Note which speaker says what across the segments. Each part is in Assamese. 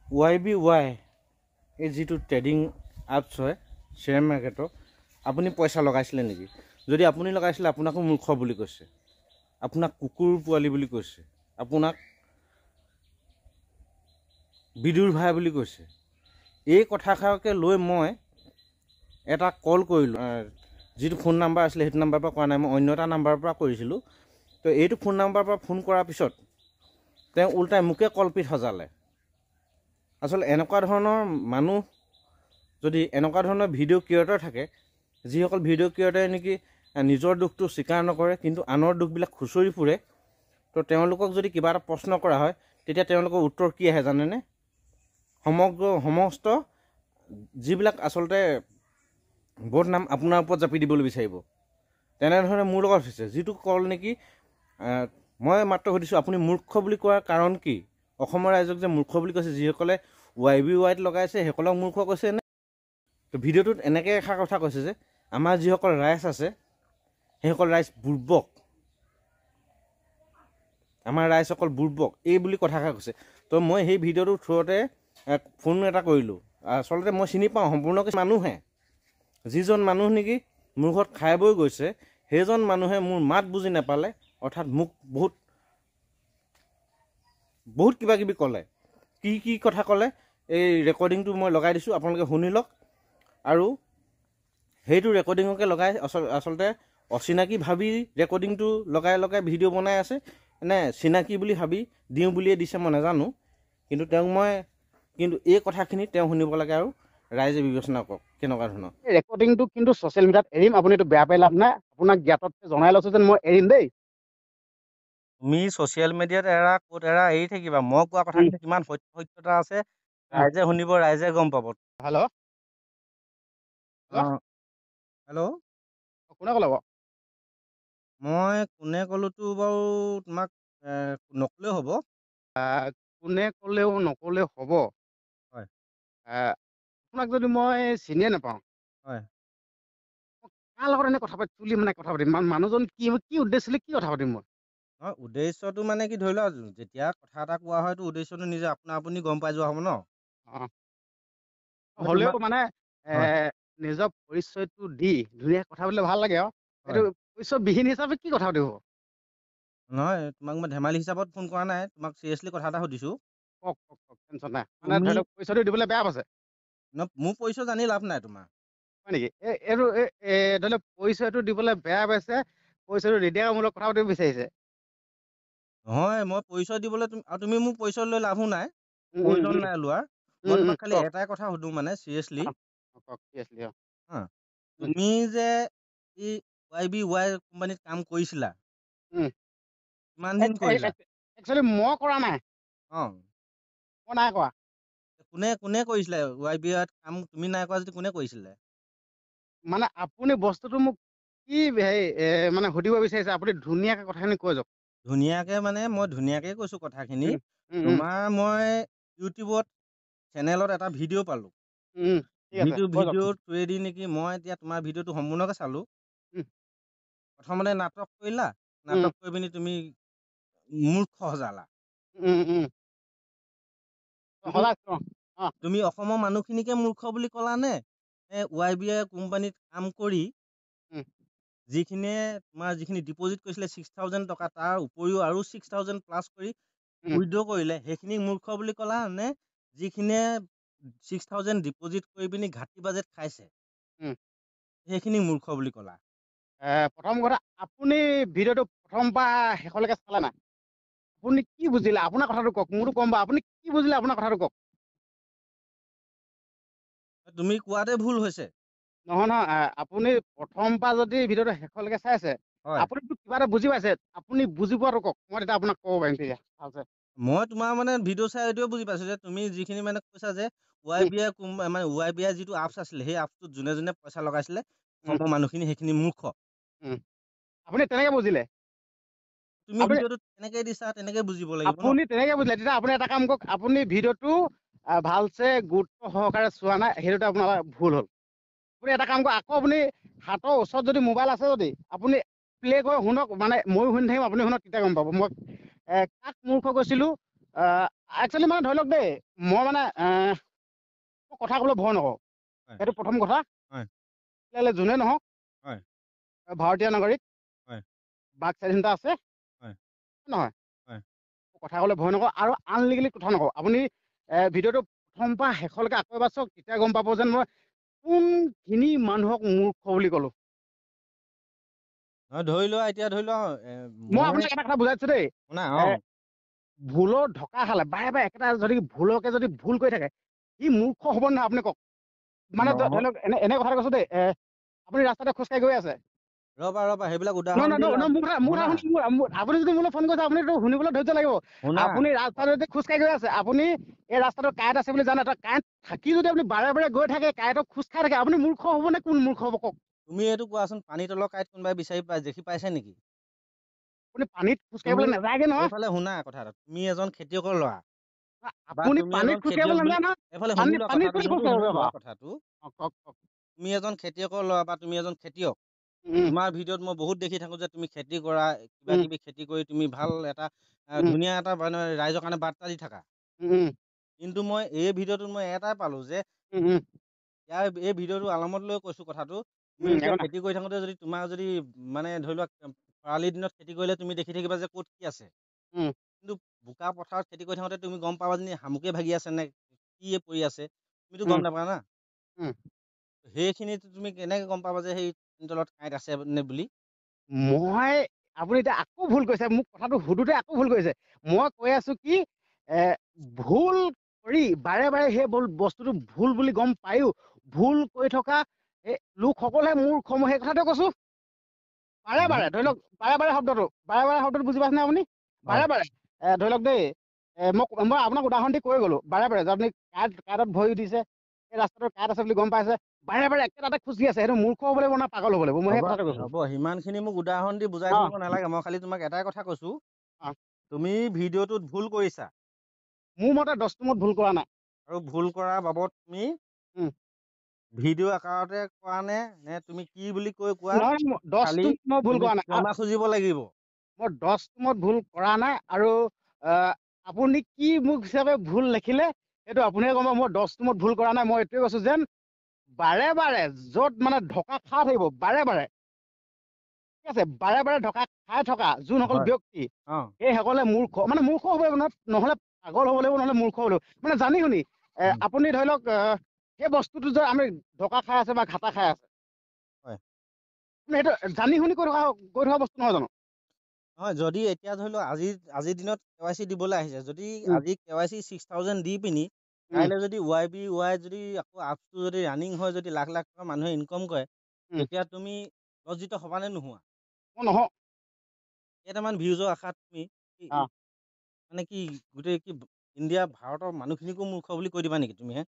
Speaker 1: YBY এই যিটো ট্ৰেডিং এপছ হয় শ্বেয়াৰ মাৰ্কেটৰ আপুনি পইচা লগাইছিলে নেকি? যদি আপুনি লগাইছিলে আপোনাকো মূৰ্খ বুলি কৈছে, আপোনাক কুকুৰ পোৱালি বুলি কৈছে, আপোনাক বিদুৰ ভাই বুলি কৈছে। এই কথাষাৰকে লৈ মই এটা কল কৰিলোঁ, যিটো ফোন নাম্বাৰ আছিলে সেইটো নাম্বাৰৰ পৰা কৰা নাই, মই অন্য এটা নাম্বাৰৰ পৰা কৰিছিলোঁ। তো এইটো ফোন নাম্বাৰৰ পৰা ফোন কৰাৰ পিছত তেওঁ উল্টাই মোকে কলপিত সজালে। আচলতে এনেকুৱা ধৰণৰ মানুহ যদি এনেকুৱা ধৰণৰ ভিডিঅ' ক্ৰিয়েটৰ থাকে, যিসকল ভিডিঅ' ক্ৰিয়েটৰে নেকি নিজৰ দুখটো স্বীকাৰ নকৰে কিন্তু আনৰ দুখবিলাক খুচৰি ফুৰে, তো তেওঁলোকক যদি কিবা এটা প্ৰশ্ন কৰা হয় তেতিয়া তেওঁলোকৰ উত্তৰ কি আহে জানেনে? সমস্ত যিবিলাক আচলতে বদনাম আপোনাৰ ওপৰত জাপি দিবলৈ বিচাৰিব। তেনেধৰণে মোৰ লগত হৈছে। যিটো কল নেকি মই মাত্ৰ সুধিছোঁ আপুনি মূৰ্খ বুলি কোৱাৰ কাৰণ কি? অসমৰ ৰাইজক যে মূৰ্খ বুলি কৈছে, যিসকলে YBYত লগাইছে সেইসকলক মূৰ্খ কৈছে নে? তো ভিডিঅ'টোত এনেকৈ এষাৰ কথা কৈছে যে আমাৰ যিসকল ৰাইজ আছে সেইসকল ৰাইজ বুৰ্বক, আমাৰ ৰাইজ অকল বুৰ্বক, এই বুলি কথাষাৰ কৈছে। তো মই সেই ভিডিঅ'টোৰ থ্ৰুতে ফোন এটা কৰিলোঁ। আচলতে মই চিনি পাওঁ সম্পূৰ্ণকৈ মানুহে, যিজন মানুহ নেকি মোৰ ঘৰত খাই বৈ গৈছে সেইজন মানুহে মোৰ মাত বুজি নাপালে, অৰ্থাৎ মোক বহুত কিবা কিবি ক'লে। কি কথা ক'লে এই ৰেকৰ্ডিংটো মই লগাই দিছোঁ, আপোনালোকে শুনি লওক। আৰু সেইটো ৰেকৰ্ডিঙকে লগাই আচলতে অচিনাকি ভাবি ৰেকৰ্ডিংটো লগাই ভিডিঅ' বনাই আছে নে চিনাকি বুলি ভাবি দিওঁ বুলিয়ে দিছে মই নাজানো। কিন্তু এই কথাখিনি তেওঁ শুনিব লাগে আৰু ৰাইজে বিবেচনা কৰক কেনেকুৱা ধৰণৰ।
Speaker 2: ৰেকৰ্ডিংটো কিন্তু ছ'চিয়েল মিডিয়াত এৰিম, আপুনি এইটো বেয়া পাই লাভ নাই। আপোনাক জ্ঞাতত জনাই লৈছোঁ যেন মই এৰিম দেই।
Speaker 1: তুমি ছ'চিয়েল মিডিয়াত এৰা ক'ত এৰা এৰি থাকিবা। মই কোৱা কথাখিনি কিমান সত্যতা আছে ৰাইজে শুনিব, ৰাইজে গম পাব।
Speaker 2: হেল্ল'
Speaker 1: হেল্ল',
Speaker 2: কোনে ক'লে বাৰু?
Speaker 1: মই কোনে ক'লোতো বাৰু তোমাক নকলেও হ'ব।
Speaker 2: কোনে ক'লেও নক'লেও হ'ব।
Speaker 1: হয়।
Speaker 2: আপোনাক যদি মই চিনিয়ে নাপাওঁ,
Speaker 1: হয়,
Speaker 2: কাৰ লগত এনে কথা পাতিম? মানুহজন কি উদ্দেশ্য কি কথা পাতিম মই?
Speaker 1: নহয় উদ্দেশ্যটো মানে কি, ধৰি লোৱা যেতিয়া কথা এটা কোৱা হয়তো উদ্দেশ্যটো নিজে আপুনি গম পাই যোৱা হ'ব ন।
Speaker 2: হ'লেও মানে
Speaker 1: হয়
Speaker 2: নিজৰ পৰিচয়টো দি ধুনীয়াকৈ কথা পাতিলে ভাল লাগে আৰু।
Speaker 1: হয়।
Speaker 2: এইটো পৰিচয়বিহীন হিচাপে কি কথা পাতিব?
Speaker 1: নহয় তোমাক মই ধেমালি হিচাপত ফোন কৰা নাই, তোমাক চিৰিয়াছলি কথা এটা সুধিছোঁ।
Speaker 2: কওক, টেনশ্যন নাই। মানে
Speaker 1: তুমি
Speaker 2: ধৰি লওক পৰিচয়টো দিবলৈ বেয়া পাইছে,
Speaker 1: মোৰ পৰিচয় জানি লাভ নাই তোমাৰ।
Speaker 2: হয় নেকি? এইটো ধৰি লওক পৰিচয়টো দিবলৈ বেয়া পাইছে, পৰিচয়টো নিদিয়াকৈ মোৰ লগত কথা পাতিব বিচাৰিছে।
Speaker 1: নহয় মই পৰিচয় দিবলৈ তুমি মোৰ পৰিচয় লৈ লাভো নাই, প্ৰয়োজন নাই লোৱাৰ। মই তোমাক খালি
Speaker 2: কওক
Speaker 1: এটাই কথা সুধো মানে চিৰিয়াছলি,
Speaker 2: কওক কি আছিলে?
Speaker 1: তুমি যে এই YBY কোম্পানীত কাম কৰিছিলা, কিমান দিন কৰিলা?
Speaker 2: একচুৱেলি মই কৰা নাই,
Speaker 1: অঁ,
Speaker 2: মই নাই কৰা।
Speaker 1: কোনে কৰিছিলে YBYত কাম? তুমি নাই কৰা যদি কোনে কৰিছিলে?
Speaker 2: মানে আপুনি বস্তুটো মোক কি মানে সুধিব বিচাৰিছে? আপুনি ধুনীয়াকৈ কথাখিনি কৈ যাওক।
Speaker 1: ধুনীয়াকৈ মানে মই ধুনীয়াকৈ কৈছোঁ কথাখিনি।
Speaker 2: উম, উম, উম,
Speaker 1: তোমাৰ মই ইউটিউবত চেনেলত এটা ভিডিঅ' পালোঁ।
Speaker 2: ঠিক আছে, কৈ যাওক।
Speaker 1: ভিডিঅ'ৰ থ্ৰুৱেদি নেকি মই এতিয়া তোমাৰ ভিডিঅ'টো সম্পূৰ্ণকৈ চালোঁ। প্ৰথমতে নাটক কৰিলা, নাটক কৰি পিনি তুমি মূৰ্খ সজালা। তুমি অসমৰ মানুহখিনিকে মূৰ্খ বুলি ক'লা নে YBY কোম্পানীত কাম কৰি যিখিনি ডিপ'জিট কৰিছিলে 6,000 টকা, তাৰ উপৰিও আৰু 6,000 প্লাছ কৰি উইথড্ৰ কৰিলে, সেইখিনি মূৰ্খ বুলি ক'লা নে যিখিনিয়ে 6,000 ডিপ'জিট কৰি পিনি ঘাটি বাজেট খাইছে সেইখিনি মূৰ্খ বুলি ক'লা?
Speaker 2: প্ৰথম কথা, আপুনি ভিডিঅ'টো প্ৰথম পৰা শেষলৈকে চালে নাই? আপুনি কি বুজিলে? আপোনাৰ কথাটো কওক, মোৰতো কম বাৰু। আপুনি কি বুজিলে আপোনাৰ কথাটো কওক।
Speaker 1: তুমি কোৱাতে ভুল হৈছে।
Speaker 2: নহয়, আপুনি প্ৰথম পৰা যদি ভিডিঅ'টো শেষলৈকে চাই আছে,
Speaker 1: হয়,
Speaker 2: আপুনিতো কিবা এটা বুজি পাইছে। আপুনি বুজি পোৱাটো কওক, মই তেতিয়া আপোনাক ক'ব পাৰিম তেতিয়া ভালছে।
Speaker 1: মই তোমাৰ মানে ভিডিঅ' চাই এইটোৱে বুজি পাইছোঁ যে তুমি যিখিনি মানে কৈছা যে YBI যিটো এপছ আছিলে, সেই এপছটোত যোনে যোনে পইচা লগাইছিলে অসমৰ মানুহখিনি সেইখিনি মূৰ্খ।
Speaker 2: আপুনি তেনেকে বুজিলে?
Speaker 1: তুমি ভিডিঅ'টো তেনেকে দিছা, তেনেকে বুজিব লাগিব ন।
Speaker 2: আপুনি তেনেকে বুজিলে, তেতিয়া আপুনি এটা কাম কৰক, আপুনি ভিডিঅ'টো ভালছে গুৰুত্ব সহকাৰে চোৱা নাই, সেইটোতে আপোনাৰ ভুল হ'ল। আপুনি এটা কাম কৰক, আকৌ আপুনি হাতৰ ওচৰত যদি মোবাইল আছে যদি আপুনি প্লে' কৰি শুনক, মানে ময়ো শুনি থাকিম আপুনি শুনক, তেতিয়া গম পাব মই কাক মূৰ্খ কৈছিলোঁ, একচুৱেলি মানে ধৰি লওক দেই মই মানে মই কথা ক'বলৈ ভয় নকৰোঁ।
Speaker 1: হয়।
Speaker 2: সেইটো প্ৰথম কথা।
Speaker 1: হয়।
Speaker 2: তেতিয়াহ'লে যোনে নহওক
Speaker 1: হয়।
Speaker 2: ভাৰতীয় নাগৰিক
Speaker 1: হয়।
Speaker 2: বাক স্বাধীনতা আছে
Speaker 1: হয়।
Speaker 2: নহয়
Speaker 1: হয়।
Speaker 2: কথা ক'লে ভয় নকৰোঁ আৰু আনলিগেলি কথা নকওঁ। আপুনি ভিডিঅ'টো প্ৰথম পৰা শেষলৈকে আকৌ এবাৰ চাওক, তেতিয়া গম পাব যেন মই কোনখিনি মানুহক মূৰ্খ বুলি ক'লোঁ।
Speaker 1: ধৰি লোৱা এতিয়া ধৰি লোৱা
Speaker 2: মই
Speaker 1: মই
Speaker 2: আপোনাক এটা কথা বুজাই দিছোঁ দেই।
Speaker 1: শুনা
Speaker 2: ভুলৰ ঢকা খালে বাৰে বাৰে একেটা যদি ভুলকে যদি ভুল কৰি থাকে, সি মূৰ্খ হ'ব নহয় আপুনি কওক। মানে ধৰি লওক এনে কথা কৈছোঁ দেই, আপুনি ৰাস্তাতে খোজকাঢ়ি গৈ আছে।
Speaker 1: ৰ'বা সেইবিলাক
Speaker 2: নহয়
Speaker 1: উদাহৰণ দি
Speaker 2: নহয়
Speaker 1: লাভ
Speaker 2: নহয়, মোৰ
Speaker 1: শুনা
Speaker 2: কথা শুনিব। আপুনি যদি মোলৈ ফোন কৰিছে আপুনিতো শুনিবলৈ ধৈৰ্য লাগিব।
Speaker 1: শুনা
Speaker 2: আপুনি ৰাস্তাতে যদি খোজকাঢ়ি গৈ আছে, আপুনি এই ৰাস্তাটো কাঁইট আছে বুলি জানে, কাঁইট থাকি যদি আপুনি বাৰে বাৰে গৈ থাকে, কাঁইটত খোজ খাই থাকে, আপুনি মূৰ্খ হ'ব নে কোন মূৰ্খ হ'ব কওক?
Speaker 1: তুমি এইটো কোৱাচোন, পানী তলৰ কাঁইট কোনোবাই দেখি পাইছে নেকি?
Speaker 2: আপুনি পানীত খোজকাঢ়িবলৈ
Speaker 1: তুমি
Speaker 2: নাযায়গে নহয়।
Speaker 1: এইফালে শুনা কথা এটা, তুমি এজন খেতিয়কৰ ল'ৰা বা
Speaker 2: আপুনি
Speaker 1: তুমি
Speaker 2: পানীত
Speaker 1: এজন খেতিয়ক
Speaker 2: খোজকাঢ়িবলৈ
Speaker 1: বুলি
Speaker 2: নাযায় নহয়।
Speaker 1: এইফালে শুনি লোৱা
Speaker 2: পানীত
Speaker 1: কথাটো,
Speaker 2: কেলে
Speaker 1: মোৰতো
Speaker 2: খোজকাঢ়িব
Speaker 1: শুনি
Speaker 2: যাবা?
Speaker 1: লোৱা কথাটো।
Speaker 2: কওক কওক।
Speaker 1: তুমি এজন খেতিয়কৰ ল'ৰা বা তুমি এজন খেতিয়ক।
Speaker 2: উম
Speaker 1: তোমাৰ ভিডিঅ'ত মই বহুত দেখি থাকো যে তুমি খেতি কৰা, কিবা
Speaker 2: উম
Speaker 1: কিবি খেতি কৰি তুমি ভাল এটা
Speaker 2: উম
Speaker 1: ধুনীয়া এটা মানে ৰাইজৰ কাৰণে বাৰ্তা দি থাকা।
Speaker 2: উম
Speaker 1: কিন্তু মই এই ভিডিঅ'টোত মই এটাই পালো যে
Speaker 2: উম উম
Speaker 1: এই ভিডিঅ'টো আলমত লৈ কৈছো কথাটো, তুমি
Speaker 2: উম
Speaker 1: এতিয়া
Speaker 2: একো নাই।
Speaker 1: খেতি কৰি থাকোতে যদি তোমাৰ যদি মানে ধৰি লোৱা খৰালি দিনত খেতি কৰিলে তুমি দেখি থাকিবা যে ক'ত কি আছে।
Speaker 2: উম
Speaker 1: কিন্তু বোকা পথাৰত খেতি কৰি থাকোতে তুমি গম পাবা যে শামুকে ভাগি আছে নে কি পৰি আছে, তুমিতো
Speaker 2: উম
Speaker 1: গম নাপা না।
Speaker 2: উম
Speaker 1: সেইখিনিত তুমি কেনেকে গম পাবা যে সেই তলত কাঁইট আছে নে বুলি?
Speaker 2: মই আপুনি এতিয়া আকৌ ভুল কৰিছে, মোক কথাটো সুধোতে আকৌ ভুল কৰিছে। মই কৈ আছো কি ভুল কৰি বাৰে বাৰে সেই বস্তুটো ভুল বুলি গম পায়ো ভুল কৰি থকা এই লোকসকলে মূৰ্খ, মই সেই কথাটো কৈছো। বাৰে বাৰে ধৰি লওক বাৰে বাৰে শব্দটো বুজি পাইছেনে আপুনি?
Speaker 1: হয়
Speaker 2: বাৰে বাৰে ধৰি লওক দেই, মই আপোনাক উদাহৰণ দি কৈ গ'লো বাৰে বাৰে যে আপুনি কাঁইটত ভৰি উঠিছে, এই ৰাস্তাটোৰ কাঁইট আছে বুলি গম পাইছে, বাৰে বাৰে একেটাতে খোজ দি আছে, সেইটো মূৰ্খ হ'ব লাগিব না পাগল হ'ব লাগিব, মই সেই কথাটো কৈছো।
Speaker 1: হ'ব সিমানখিনি মোক উদাহৰণ দি বুজাই
Speaker 2: অ
Speaker 1: থাকিব নালাগে, মই খালি তোমাক এটাই কথা কৈছো,
Speaker 2: অ
Speaker 1: তুমি ভিডিঅ'টোত ভুল কৰিছা।
Speaker 2: মোৰ মতে 10টো মত ভুল কৰা নাই।
Speaker 1: আৰু ভুল কৰাৰ বাবদ তুমি
Speaker 2: উম
Speaker 1: ভিডিঅ' আকাৰতে কৰা নে তুমি কি বুলি কৈ কোৱা,
Speaker 2: নহয় 10টো
Speaker 1: খালি
Speaker 2: মই ভুল
Speaker 1: তুমি
Speaker 2: কৰা নাই।
Speaker 1: ক্ষমা খুজিব লাগিব।
Speaker 2: মই 10টো মত ভুল কৰা নাই, আৰু আপুনি কি মোক হিচাপে ভুল লিখিলে সেইটো আপুনিহে গম পাব। মই 10টো মত ভুল কৰা নাই। মই এইটোৱে কৈছো যেন বাৰে বাৰে য'ত মানে ঢকা খাই থাকিব বাৰে বাৰে, ঠিক আছে, বাৰে বাৰে ঢকা খাই থকা যোনসকল
Speaker 1: হয়
Speaker 2: ব্যক্তি,
Speaker 1: অ
Speaker 2: সেইসকলে মূৰ্খ, মানে মূৰ্খ হ'ব লাগিব নহ'লে পাগল হ'ব লাগিব, নহ'লে মূৰ্খ হ'ব লাগিব, মানে জানি শুনি আপুনি ধৰি লওক সেই বস্তুটো যে আমি ঢকা খাই আছে বা ঘাটা খাই আছে,
Speaker 1: হয়
Speaker 2: সেইটো জানি শুনি কৈ থকা বস্তু নহয় জানো?
Speaker 1: হয়, যদি এতিয়া ধৰি লওক আজিৰ দিনত KYC দিবলৈ আহিছে, যদি
Speaker 2: উম
Speaker 1: আজি KYC 6000 দি পিনি
Speaker 2: উম
Speaker 1: কাইলৈ যদি YBY যদি আকৌ আপটো যদি ৰানিং হয়, যদি লাখ লাখ টকা মানুহে ইনকম কৰে,
Speaker 2: উম
Speaker 1: তেতিয়া তুমি লজ্জিত হ'বা নে নোহোৱা?
Speaker 2: মই নহয়।
Speaker 1: কেইটামান ভিউজৰ আশাত তুমি
Speaker 2: অ
Speaker 1: মানে কি গোটেই ইণ্ডিয়া ভাৰতৰ মানুহখিনিকো মূৰ্খ বুলি কৈ দিবা নেকি তুমি হে?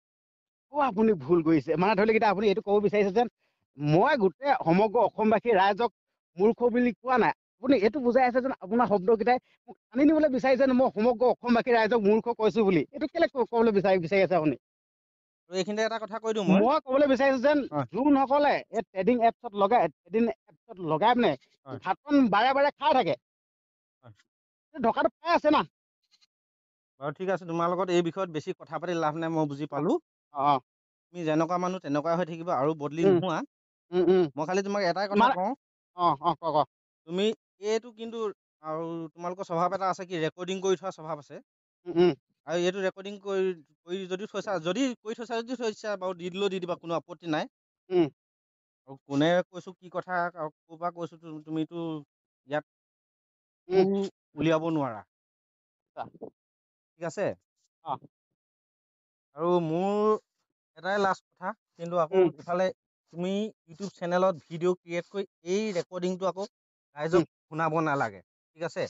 Speaker 2: আপুনি ভুল কৰিছে, মানে ধৰি লওক এতিয়া আপুনি এইটো ক'ব বিচাৰিছে যেন মই গোটেই সমগ্ৰ অসমবাসী ৰাইজক মূৰ্খ বুলি কোৱা নাই। আপুনি এইটো বুজাই আছে যেন আপোনাৰ শব্দকেইটাই মোক টানি নিবলৈ বিচাৰিছে মই সমগ্ৰ অসমবাসী ৰাইজক মূৰ্খ কৈছো বুলি, এইটো কেলে ক'বলৈ বিচাৰি আছে আপুনি?
Speaker 1: আৰু এইখিনিতে এটা কথা কৈ দিওঁ
Speaker 2: মই ক'বলৈ বিচাৰিছো যেন
Speaker 1: হয়
Speaker 2: যোনসকলে এই ট্ৰেডিং এপছত লগাই পিনে
Speaker 1: হয়
Speaker 2: ভাতখন বাৰে বাৰে খাই থাকে,
Speaker 1: হয়
Speaker 2: ঢকাটো খাই আছে না।
Speaker 1: বাৰু ঠিক আছে, তোমাৰ লগত এই বিষয়ত বেছি কথা পাতি লাভ নাই, মই বুজি পালো।
Speaker 2: অ
Speaker 1: তুমি যেনেকুৱা মানুহ তেনেকুৱাই হৈ থাকিবা আৰু বদলি
Speaker 2: উম
Speaker 1: নোহোৱা।
Speaker 2: উম উম
Speaker 1: মই খালি তোমাক এটাই কথা
Speaker 2: মানে
Speaker 1: কওঁ,
Speaker 2: কওক।
Speaker 1: তুমি এইটো কিন্তু আৰু তোমালোকৰ স্বভাৱ এটা আছে কি, ৰেকৰ্ডিং কৰি থোৱা স্বভাৱ আছে।
Speaker 2: উম
Speaker 1: আৰু এইটো ৰেকৰ্ডিং কৰি যদি থৈছা বাৰু দি দিলেও দি দিবা, কোনো আপত্তি নাই।
Speaker 2: উম
Speaker 1: আৰু কোনে কৈছো কি কথা আৰু ক'ৰ পৰা কৈছো তুমিতো
Speaker 2: উম
Speaker 1: ইয়াত উলিয়াব নোৱাৰা। ঠিক আছে।
Speaker 2: অ
Speaker 1: আৰু মোৰ এটাই লাষ্ট কথা, কিন্তু আকৌ
Speaker 2: উম
Speaker 1: ইফালে তুমি ইউটিউব চেনেলত ভিডিঅ' ক্ৰিয়েট কৰি এই ৰেকৰ্ডিংটো আকৌ
Speaker 2: উম
Speaker 1: ৰাইজক শুনাব নালাগে, ঠিক আছে।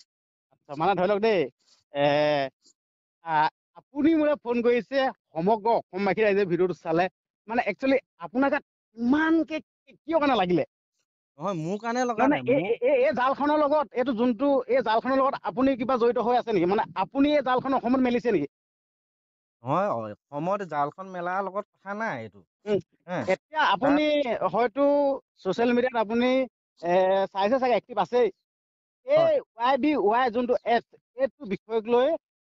Speaker 2: মানে ধৰি লওক দেই, আপুনি মোলে ফোন কৰিছে সমগ্ৰ অসমবাসী ৰাইজে ভিডিঅ'টো চালে, মানে একচুৱেলি আপোনাৰ গাত ইমানকে কিয় কাৰণে লাগিলে?
Speaker 1: নহয় মোৰ কাৰণে লগা
Speaker 2: নহয়
Speaker 1: নাই,
Speaker 2: নহয়, এই জালখনৰ লগত এইটো যোনটো এই জালখনৰ লগত আপুনি কিবা জড়িত হৈ আছে নেকি? মানে আপুনি এই জালখন অসমত মেলিছে নেকি?
Speaker 1: নহয় অসমত জালখন মেলাৰ লগত কথা নাই এইটো। হে
Speaker 2: এতিয়া
Speaker 1: তাত
Speaker 2: আপুনি হয়তো ছচিয়েল মিডিয়াত আপুনি চাইছে চাগে, এক্টিভ আছেই। এই
Speaker 1: হয়
Speaker 2: YBY যোনটো এপ, এইটো বিষয়ক লৈ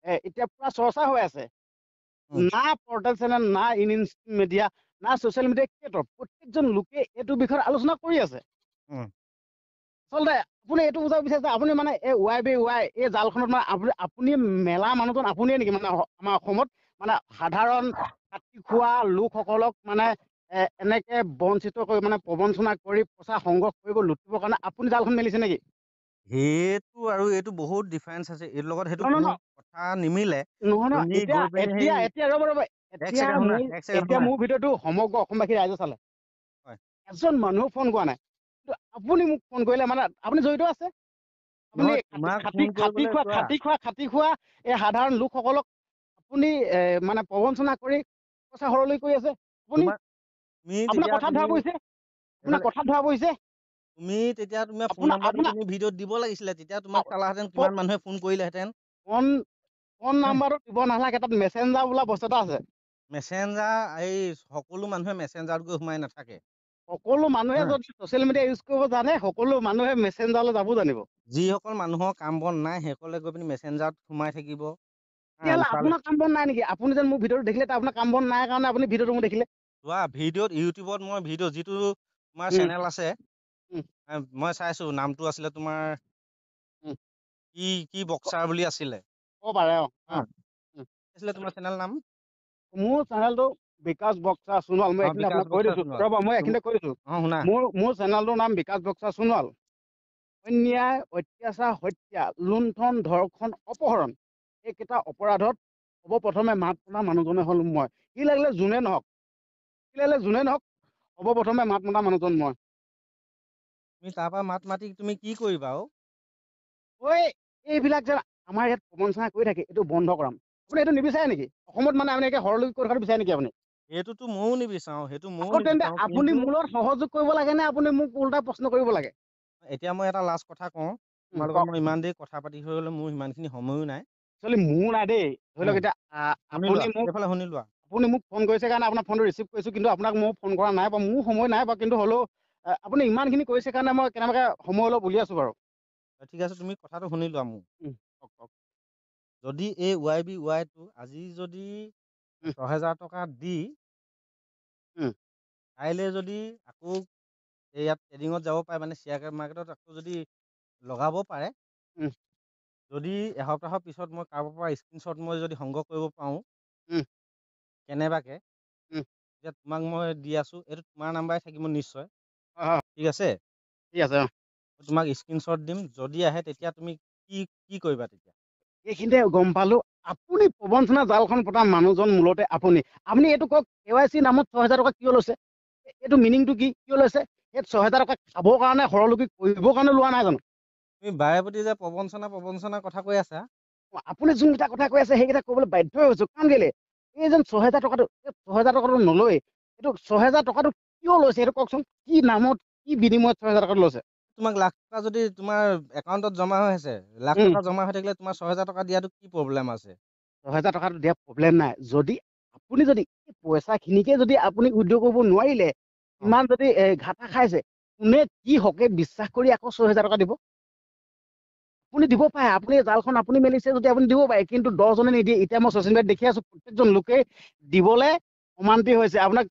Speaker 2: এতিয়া পুৰা চৰ্চা হৈ আছে।
Speaker 1: উম।
Speaker 2: না পৰ্টেল চেনেল, না মিডিয়া, না ছচিয়েল মিডিয়া, প্ৰত্যেকজন লোকে এইটো বিষয়ত আলোচনা কৰি আছে।
Speaker 1: উম।
Speaker 2: আচলতে আপুনি এইটো বুজাব বিচাৰিছে, আপুনি মানে এই YBY এই জালখনত মানে আপুনি মেলা মানুহজন আপুনিয়ে নেকি মানে আমাৰ অসমত মানে সাধাৰণ কাটি খোৱা লোকসকলক মানে এনেকে বঞ্চিত কৰি মানে প্ৰবঞ্চনা কৰি পইচা সংগ্ৰহ কৰিব লুটিবৰ কাৰণে আপুনি জালখন মেলিছে নেকি?
Speaker 1: সেইটো আৰু এইটো বহুত ডিফাৰেঞ্চ আছে, এইটোৰ লগত সেইটো
Speaker 2: নহয়
Speaker 1: কোনো
Speaker 2: নহয়
Speaker 1: কথা নিমিলে।
Speaker 2: নহয় নহয়
Speaker 1: তুমি
Speaker 2: এতিয়া
Speaker 1: গৈ পিনি
Speaker 2: এতিয়া
Speaker 1: সেই
Speaker 2: এতিয়া ৰ'ব ৰ'ব
Speaker 1: এক
Speaker 2: এতিয়া
Speaker 1: ছেকেণ্ড শুনা,
Speaker 2: মোৰ
Speaker 1: এক ছেকেণ্ড
Speaker 2: এতিয়া
Speaker 1: শুনা।
Speaker 2: মোৰ ভিডিঅ'টো সমগ্ৰ অসমবাসী ৰাইজে চালে।
Speaker 1: হয়।
Speaker 2: এজন মানুহেও ফোন কৰা নাই, কিন্তু আপুনি মোক ফোন কৰিলে মানে আপুনি জড়িত আছে। আপুনি
Speaker 1: নহয়, তোমাক ফোন কৰিবলৈ চোৱা,
Speaker 2: খাটি খোৱা এই সাধাৰণ লোকসকলক আপুনি মানে প্ৰবঞ্চনা কৰি পইচা সৰলি কৰি আছে। আপুনি
Speaker 1: তোমাক তুমি
Speaker 2: আপোনাৰ
Speaker 1: তেতিয়া
Speaker 2: কথাত
Speaker 1: তুমি
Speaker 2: ধৰা পৰিছে, আপোনাৰ
Speaker 1: এইফালে
Speaker 2: কথাত ধৰা পৰিছে।
Speaker 1: তুমি তেতিয়া তোমাৰ ফোন
Speaker 2: আপোনাৰ
Speaker 1: নাম্বাৰটো
Speaker 2: আপোনাৰ
Speaker 1: তুমি ভিডিঅ'ত দিব লাগিছিলে, তেতিয়া তোমাক চালাহেঁতেন, কিমান মানুহে ফোন কৰিলেহেঁতেন।
Speaker 2: ফোন ফোন
Speaker 1: হে?
Speaker 2: নাম্বাৰটো দিব নালাগে, তাত মেছেঞ্জাৰ বোলা বস্তু এটা আছে।
Speaker 1: মেছেঞ্জাৰ এই সকলো মানুহে মেছেঞ্জাৰত গৈ সোমাই নাথাকে।
Speaker 2: সকলো মানুহে
Speaker 1: হা।
Speaker 2: যদি ছচিয়েল মিডিয়া ইউজ কৰিব জানে, সকলো মানুহে মেছেঞ্জাৰলৈ যাব জানিব।
Speaker 1: যিসকল মানুহৰ কাম বন নাই, সেইসকলে গৈ পিনি মেছেঞ্জাৰত সোমাই থাকিব। হা,
Speaker 2: তেতিয়াহ'লে
Speaker 1: ইফালে
Speaker 2: আপোনাৰ কাম বন নাই নেকি? আপুনি যেন মোৰ ভিডিঅ'টো দেখিলে, আপোনাৰ কাম বন নাই কাৰণে আপুনি ভিডিঅ'টো মোক দেখিলে।
Speaker 1: চোৱা, ভিডিঅ'ত ইউটিউবত মই ভিডিঅ' যিটো তোমাৰ
Speaker 2: উম,
Speaker 1: চেনেল আছে,
Speaker 2: উম,
Speaker 1: মই চাইছো, নামটো আছিলে তোমাৰ
Speaker 2: উম,
Speaker 1: কি কি বক্সাৰ বুলি আছিলে।
Speaker 2: ক'ব পাৰে
Speaker 1: হা,
Speaker 2: উম।
Speaker 1: কি আছিলে তোমাৰ চেনেল নাম?
Speaker 2: মোৰ চেনেলটো বিকাশ বক্সা সোণোৱাল। মই
Speaker 1: অ,
Speaker 2: এইখিনি
Speaker 1: বিকাশ
Speaker 2: আপোনাক কৈ
Speaker 1: বক্সাৰ
Speaker 2: দিছো,
Speaker 1: সোণোৱাল।
Speaker 2: ৰ'ব মই এইখিনিতে কৈ দিছো।
Speaker 1: শুনা।
Speaker 2: মোৰ চেনেলটোৰ নাম বিকাশ বক্সা সোণোৱাল। অন্যায়, অত্যাচাৰ, হত্যা, লুণ্ঠন, ধৰ্ষণ, অপহৰণ এইকেইটা অপৰাধত সৰ্বপ্ৰথমে মাত মতা মানুহজনে হ'ল মই। সি লাগিলে যোনে নহওক, সৰ্বপ্ৰথমে মাত মতা মানুহজন মই।
Speaker 1: তুমি তাৰ পৰা মাত মাতি তুমি কি কৰিবা অ?
Speaker 2: ঐ এইবিলাক যে আমাৰ ইয়াত প্ৰবঞ্চনা কৰি থাকে, এইটো বন্ধ কৰাম। আপুনি এইটো নিবিচাৰে নেকি? অসমত মানে আপুনি সৰলকৈটো কৰি থকাটো বিচাৰে নেকি আপুনি?
Speaker 1: সেইটোতো ময়ো নিবিচাৰো, সেইটো ময়ো
Speaker 2: আকৌ তেন্তে
Speaker 1: নিবিচাৰো,
Speaker 2: আপুনি
Speaker 1: কিন্তু
Speaker 2: মোৰ লগত সহযোগ কৰিব লাগে নে আপুনি মোক উল্টা প্ৰশ্ন কৰিব লাগে?
Speaker 1: এতিয়া মই এটা লাষ্ট কথা কওঁ, তোমাৰ লগত
Speaker 2: কওক।
Speaker 1: মই ইমান দেৰি কথা পাতি হৈ গ'লে মোৰ সিমানখিনি সময়ো নাই।
Speaker 2: একচুৱেলি মোৰ নাই দেই, ধৰি লওক
Speaker 1: উম,
Speaker 2: এতিয়া
Speaker 1: শুনি লোৱা, এইফালে শুনি লোৱা।
Speaker 2: আপুনি মোক ফোন কৰিছে কাৰণে আপোনাৰ ফোনটো ৰিচিভ কৰিছোঁ, কিন্তু আপোনাক মই ফোন কৰা নাই বাৰু, মোৰ সময় নাই বাৰু, কিন্তু হ'লেও আপুনি ইমানখিনি কৰিছে কাৰণে মই কেনেবাকৈ সময় অলপ উলিয়াইছোঁ বাৰু।
Speaker 1: ঠিক আছে, তুমি কথাটো শুনি লোৱা মোৰ।
Speaker 2: কওক কওক।
Speaker 1: যদি এই YBYটো আজি যদি
Speaker 2: উম,
Speaker 1: ৬,০০০ টকা দি
Speaker 2: উম,
Speaker 1: কাইলৈ যদি আকৌ ইয়াত ট্ৰেডিঙত যাব পাৰে, মানে শ্বেয়াৰ মাৰ্কেটত আকৌ যদি লগাব পাৰে,
Speaker 2: উম,
Speaker 1: যদি এসপ্তাহৰ পিছত মই কাৰোবাৰ পৰা স্ক্ৰীনশ্বট মই যদি সংগ্ৰহ কৰিব পাৰোঁ
Speaker 2: উম,
Speaker 1: কেনেবাকৈ,
Speaker 2: উম,
Speaker 1: এতিয়া তোমাক মই দি আছোঁ, এইটো তোমাৰ নাম্বাৰে থাকিব নিশ্চয়।
Speaker 2: হয়,
Speaker 1: ঠিক আছে?
Speaker 2: ঠিক আছে।
Speaker 1: মই তোমাক স্ক্ৰীনশ্বট দিম, যদি আহে তেতিয়া তুমি কি কৰিবা তেতিয়া?
Speaker 2: এইখিনিতে গম পালো আপুনি প্ৰবঞ্চনা জালখন পতা মানুহজন মূলতে আপুনি এইটো কওক, KYC নামত ৬,০০০ টকা কিয় লৈছে? এইটো মিনিংটো কি, কিয় লৈছে? এই ৬,০০০ টকা খাবৰ কাৰণে, সৰলকী কৰিবৰ কাৰণে লোৱা নাই জানো?
Speaker 1: তুমি বাৰে প্ৰতি যে প্ৰবঞ্চনা কথা কৈ আছা।
Speaker 2: আপুনি যোনকেইটা কথা কৈ আছে সেইকেইটা ক'বলৈ বাধ্য হৈছো, কাৰণ কেলে এই যেন ৬,০০০ টকাটো, ৬,০০০ টকাটো নলয়, এইটো ৬,০০০ টকাটো কিয় লৈছে সেইটো কওকচোন। কি নামত, কি বিনিময়ত ৬,০০০ টকাটো লৈছে?
Speaker 1: তোমাক লাখ টকা যদি তোমাৰ একাউণ্টত জমা হৈ আছে, লাখ
Speaker 2: উম,
Speaker 1: টকা জমা হৈ থাকিলে তোমাৰ ৬,০০০ টকা দিয়াটো কি প্ৰব্লেম আছে?
Speaker 2: ৬,০০০ টকাটো দিয়া প্ৰব্লেম নাই, যদি আপুনি যদি পইচাখিনিকে যদি আপুনি উইথড্ৰ কৰিব নোৱাৰিলে,
Speaker 1: অ,
Speaker 2: ইমান যদি ঘাটা খাইছে, কোনে কি হকে বিশ্বাস কৰি আকৌ ৬,০০০ টকা দিব? আপুনি দিব পাৰে, আপুনি জালখন আপুনি মেলিছে যদি আপুনি দিব পাৰে, কিন্তু 10জনে নিদিয়ে। এতিয়া মই ছচিয়েল মিডিয়াত দেখি আছো, প্ৰত্যেকজন লোকে দিবলে অমান্তি হৈছে। আপোনাক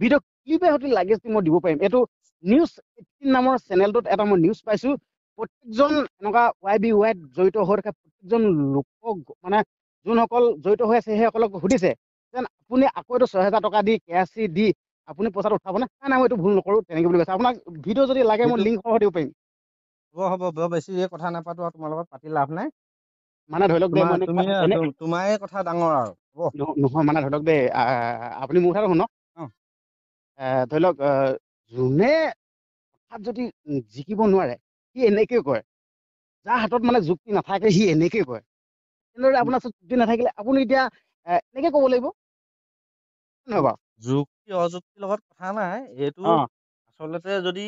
Speaker 2: ভিডিঅ' ক্লিপে সৈতে লাগে যদি মই দিব পাৰিম। এইটো নিউজ 18 নামৰ চেনেলটোত এটা মই নিউজ পাইছো, প্ৰত্যেকজন এনেকুৱা YBYত জড়িত হৈ থকা প্ৰত্যেকজন লোকক মানে যোনসকল জড়িত হৈ আছে সেইসকলক সুধিছে যেন আপুনি আকৌ এইটো ৬,০০০ টকা দি KYC দি আপুনি পইচাটো উঠাব নে? নাই মই এইটো ভুল নকৰো, তেনেকে বুলি কৈছে। আপোনাক ভিডিঅ' যদি লাগে মই
Speaker 1: সেইটো
Speaker 2: লিংক সহ দিব পাৰিম।
Speaker 1: হ'ব, বৰ বেছি এই কথা নাপাতো আৰু তোমাৰ লগত পাতি লাভ নাই।
Speaker 2: মানে ধৰি লওক দেই, মই
Speaker 1: তোমাৰে কথা ডাঙৰ আৰু হ'ব।
Speaker 2: নহয় মানে ধৰি লওক দেই, আপুনি মোৰ কথাটো শুনক।
Speaker 1: অ,
Speaker 2: ধৰি লওক যোনে কথাত যদি জিকিব নোৱাৰে সি এনেকেই কয়, যাৰ হাতত মানে যুক্তি নাথাকে সি এনেকেই কয়। তেনেদৰে আপোনাৰ ওচৰত যুক্তি নাথাকিলে আপুনি এতিয়া এনেকে ক'ব লাগিব, নহয় বাৰু?
Speaker 1: যুক্তি অযুক্তিৰ লগত কথা নাই, এইটো
Speaker 2: অ
Speaker 1: আচলতে যদি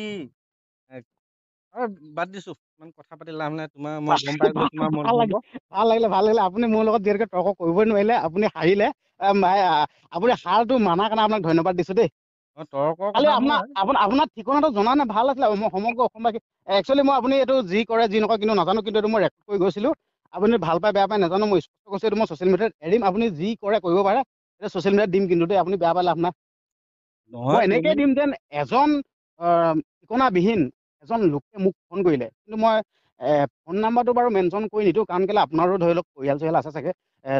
Speaker 1: বাদ দিছো, ইমান কথা পাতি লাভ নাই। মই গম পাই গলো তোমাৰ মন
Speaker 2: ভাল
Speaker 1: হব।
Speaker 2: লাগিলে, ভাল লাগিলে। আপুনি মোৰ লগত যিহেতুকে তৰ্ক কৰিবই নোৱাৰিলে, আপুনি হাৰিলে। আপুনি হাৰটো মানাৰ কাৰণে আপোনাক ধন্যবাদ দিছো দেই।
Speaker 1: তৰ্কৰ
Speaker 2: খালি
Speaker 1: কথা নহয়।
Speaker 2: আপোনাৰ ঠিকনাটো জনা নাই, ভাল আছিলে। মই সমগ্ৰ অসমবাসী একচুৱেলি মই আপুনি এইটো যি কৰে যি নকৰে কিন্তু নাজানো, কিন্তু এইটো মই ৰেকৰ্ড কৰি গৈছিলো। আপুনি ভাল পায় বেয়া পায় নাজানো, মই স্পষ্ট কৈছোঁ এইটো মই ছ'চিয়েল মিডিয়াত এৰিম। আপুনি যি কৰে কৰিব পাৰে, এতিয়া ছ'চিয়েল মিডিয়াত দিম কিন্তু দেই, আপুনি বেয়া পাই লাভ নাই। মই
Speaker 1: নহয়
Speaker 2: এনেকৈ
Speaker 1: তুমি
Speaker 2: দিম যেন এজন ঠিকনাবিহীন এজন লোকে মোক ফোন কৰিলে, কিন্তু মই ফোন নাম্বাৰটো বাৰু মেনশ্যন কৰি নিদিওঁ, কাৰণ কেলৈ আপোনাৰো ধৰি লওক পৰিয়াল চৰিয়াল আছে চাগে।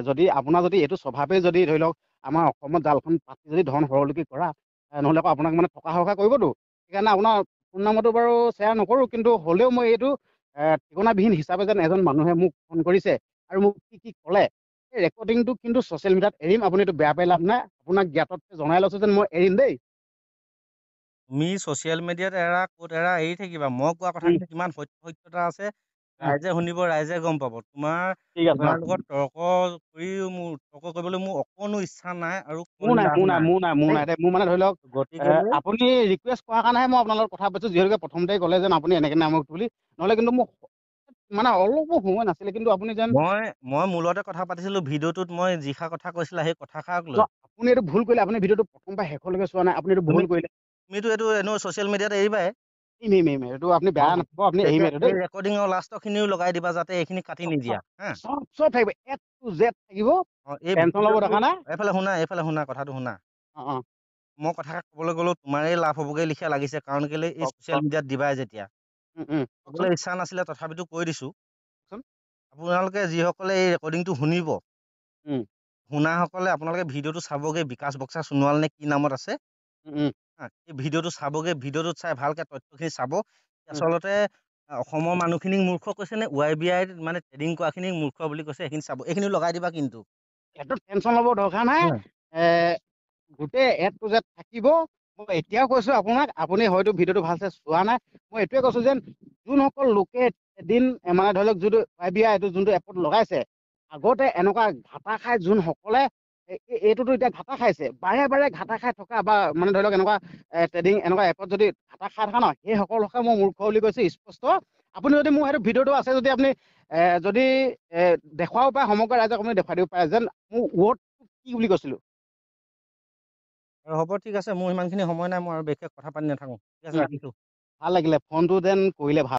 Speaker 2: যদি আপোনাৰ যদি এইটো স্বভাৱেই যদি ধৰি লওক আমাৰ অসমত জালখন পাতি যদি ধন সৰলকি কৰা, নহ'লে আকৌ আপোনাক মানে থকা সৰকা কৰিবতো। সেইকাৰণে আপোনাৰ ফোন নাম্বাৰটো বাৰু শ্বেয়াৰ নকৰোঁ, কিন্তু হ'লেও মই এইটো ঠিকনাবিহীন হিচাপে যেন এজন মানুহে মোক ফোন কৰিছে আৰু মোক কি কি ক'লে, এই ৰেকৰ্ডিংটো কিন্তু ছ'চিয়েল মিডিয়াত এৰিম। আপুনি এইটো বেয়া পাই লাভ নাই, আপোনাক জ্ঞাতত জনাই লৈছোঁ যেন মই এৰিম দেই।
Speaker 1: তুমি ছ'চিয়েল মিডিয়াত এৰা ক'ত এৰা এৰি থাকিবা। মই কোৱা কথাখিনি কিমান সত্যতা আছে ৰাইজে শুনিব, ৰাইজে গম পাব।
Speaker 2: ঠিক আছে।
Speaker 1: তোমাৰ লগত তৰ্ক কৰিবলৈ মোৰ অকণো ইচ্ছা নাই আৰু
Speaker 2: মোৰ নাই,
Speaker 1: লাভ
Speaker 2: মোৰ নাই,
Speaker 1: নাই
Speaker 2: মোৰ নাই, মোৰ
Speaker 1: দেই।
Speaker 2: নাই দেই। মোৰ মানে ধৰি লওক
Speaker 1: গতিকেলৈ
Speaker 2: আপুনি ৰিকুৱেষ্ট কৰাৰ কাৰণেহে মই আপোনাৰ লগত কথা পাতিছোঁ, যিহেতুকে প্ৰথমতে ক'লে যেন আপুনি এনেকৈ নামক বুলি, নহ'লে কিন্তু মোক মানে অলপো সময় নাছিলে, কিন্তু আপুনি যেন
Speaker 1: মই মূলতে কথা পাতিছিলোঁ, ভিডিঅ'টোত মই যিষাৰ কথা কৈছিলা সেই কথাষাৰক লৈ।
Speaker 2: আপুনি এইটো ভুল কৰিলে। আপুনি ভিডিঅ'টো প্ৰথমৰ পৰা শেষলৈকে চোৱা নাই, আপুনি এইটো ভুল কৰিলে।
Speaker 1: তুমিতো এইটো এনেও ছ'চিয়েল মিডিয়াত এৰিবাই।
Speaker 2: এৰিম, এইটো আপুনি বেয়া নাপাব, আপুনি এৰিম এইটো দেই।
Speaker 1: এই ৰেকৰ্ডিঙৰ লাষ্টৰখিনিও লগাই দিবা যাতে এইখিনি কাটি নিদিয়া। হা
Speaker 2: চব থাকিব, A to Z থাকিব,
Speaker 1: এই
Speaker 2: টেনশ্যন ল'ব
Speaker 1: ভিডিঅ'টো
Speaker 2: দৰকাৰ নাই।
Speaker 1: এইফালে শুনা কথাটো শুনা।
Speaker 2: অঁ,
Speaker 1: মই কথা ক'বলৈ গ'লেও তোমাৰেই লাভ হ'বগৈ লিখীয়া লাগিছে, কাৰণ কেলৈ এই ছ'চিয়েল মিডিয়াত দিবাই যেতিয়া।
Speaker 2: কওকচোন।
Speaker 1: ক'বলৈ ইচ্ছা নাছিলে, তথাপিতো কৈ দিছোঁ।
Speaker 2: কওকচোন।
Speaker 1: আপোনালোকে যিসকলে এই ৰেকৰ্ডিংটো শুনিব,
Speaker 2: উম,
Speaker 1: শুনাসকলে আপোনালোকে ভিডিঅ'টো চাবগৈ, বিকাশ বক্সা সোণোৱাল নে কি নামত আছে। এই ভিডিঅ'টো চাবগৈ, ভিডিঅ'টোত চাই ভালকৈ তথ্যখিনি চাব। আচলতে অসমৰ মানুহখিনিক মূৰ্খ কৈছে নে YBI মানে ট্ৰেডিং কৰাখিনিক মূৰ্খ বুলি কৈছে, সেইখিনি চাব। এইখিনি লগাই দিবা কিন্তু।
Speaker 2: সেইটো টেনশ্যন ল'ব দৰকাৰ নাই। গোটেই A to Z থাকিব। মই এতিয়াও কৈছোঁ আপোনাক, আপুনি হয়তো ভিডিঅ'টো ভালছে চোৱা নাই। মই এইটোৱে কৈছোঁ যেন যোনসকল লোকে এদিন মানে ধৰি লওক যিটো YBI এইটো যোনটো এপত লগাইছে, আগতে এনেকুৱা ঘাটা খাই যোনসকলে এইটোতো এতিয়া ঘাটা খাইছে, বাৰে বাৰে ঘাটা খাই থকা বা মানে ধৰি লওক এনেকুৱা ট্ৰেডিং এনেকুৱা এপত যদি ঘাটা খাই থকা নহয়, সেইসকলকহে মই মূৰ্খ বুলি কৈছোঁ স্পষ্ট। আপুনি যদি মোৰ সেইটো ভিডিঅ'টো আছে যদি আপুনি যদি দেখুৱাব পাৰে সমগ্ৰ ৰাইজক, আপুনি দেখুৱাই দিব পাৰে যেন মোৰ ৱৰ্ডটো কি বুলি কৈছিলোঁ।
Speaker 1: হ'ব ঠিক আছে, মোৰ ইমানখিনি সময় নাই, মই আৰু বিশেষ কথা পাতি নাথাকোঁ। ঠিক আছে, ৰাখিছোঁ।
Speaker 2: ভাল লাগিলে, ফোনটো যেন কৰিলে ভাল।